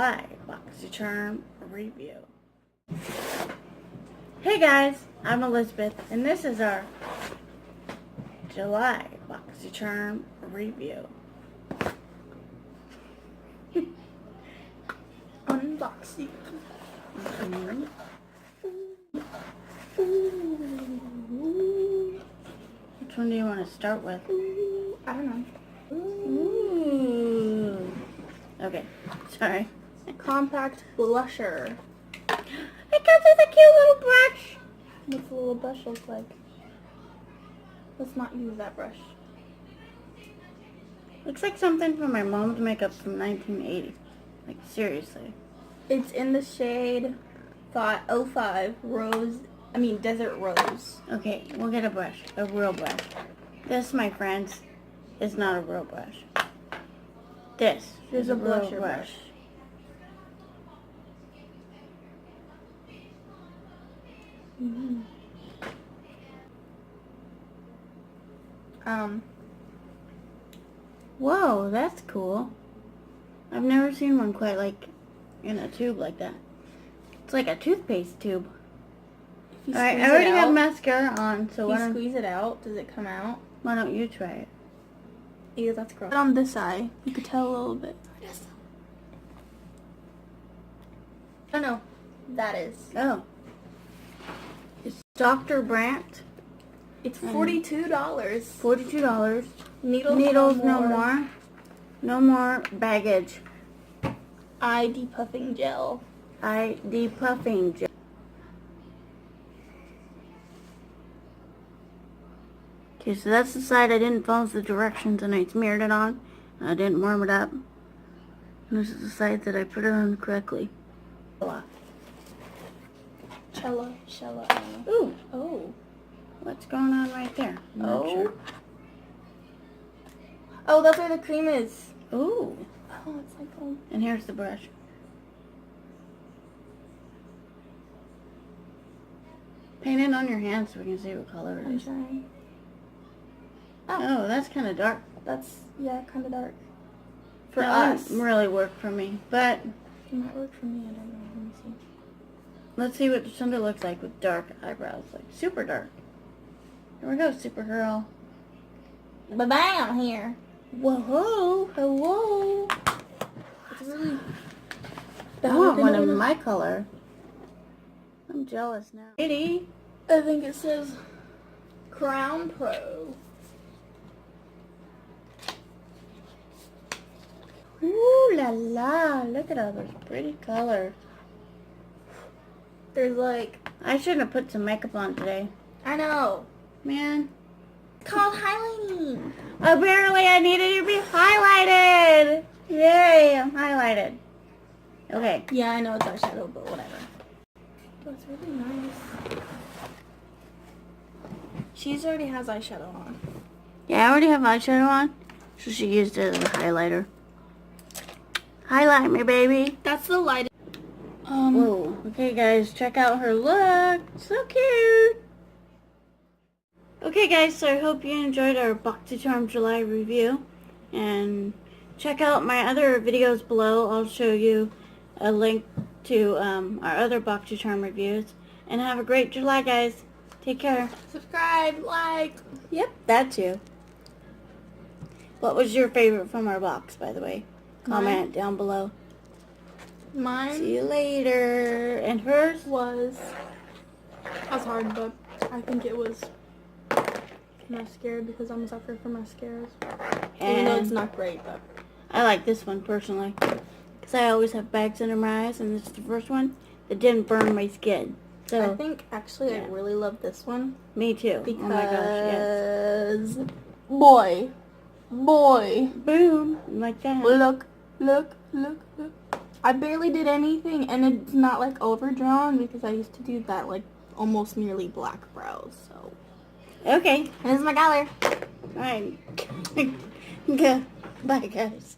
July BOXYCHARM review. Hey guys, I'm Elizabeth, and this is our July BOXYCHARM review. Unboxing. Which one do you want to start with? I don't know. Ooh. Okay, sorry. A compact blusher. It comes with a cute little brush. What's the little brush look like? Let's not use that brush. Looks like something from my mom's makeup from 1980. Like, seriously. It's in the shade 05 Desert Rose. Okay, we'll get a brush. A real brush. This, my friends, is not a real brush. This is a real blusher brush. Whoa, that's cool. I've never seen one quite like in a tube like that. It's like a toothpaste tube. Alright, I already have mascara on, so if you squeeze it out, does it come out? Why don't you try it? Yeah, that's gross. On this eye, you could tell a little bit. Oh no, that is. Oh. It's Dr. Brandt. It's $42. $42. Needles no more. No more baggage. Eye depuffing gel. Eye depuffing gel. Okay, so that's the side I didn't follow the directions and I smeared it on. And I didn't warm it up. And this is the side that I put it on correctly. Chella. Ooh. Oh. What's going on right there? I'm not sure. Oh, that's where the cream is. Ooh. Oh, it's like home. And here's the brush. Paint it on your hand so we can see what color it I'm is. trying. Oh, that's kind of dark. That's, yeah, kind of dark. For that us. wouldn't really work for me, but It might work for me, I don't know. Let me see. let's see what Cinder looks like with dark eyebrows, like super dark. Here we go, Supergirl. Ba-bam here. Whoa, hello. It's really I want one of my color. I'm jealous now. Lady. I think it says Crown Pro. Ooh la la, look at all those pretty colors. There's like, I shouldn't have put some makeup on today. I know. Man. It's called highlighting. Apparently I needed to be highlighted. Yay, I'm highlighted. Okay. Yeah, I know it's eyeshadow, but whatever. That's really nice. She already has eyeshadow on. Yeah, I already have eyeshadow on, so she used it as a highlighter. Highlight me, baby. That's the light. Whoa. Okay, guys, check out her look. So cute. Okay, guys, so I hope you enjoyed our BOXYCHARM July review. And check out my other videos below. I'll show you a link to our other BOXYCHARM reviews. And have a great July, guys. Take care. Subscribe, like. Yep, that too. What was your favorite from our box, by the way? Comment down below. Mine See you later. And hers? was hard, but I think it was mascara because I'm a sucker for mascaras. Even though it's not great, but I like this one personally because I always have bags under my eyes, and this is the first one that didn't burn my skin. So I think actually I really love this one. Me too. Because oh my gosh, yes. boy, Boom, like that. look. I barely did anything, and it's not like overdrawn because I used to do that like almost nearly black brows. So Okay. and this is my color. All right. Good. Bye, guys.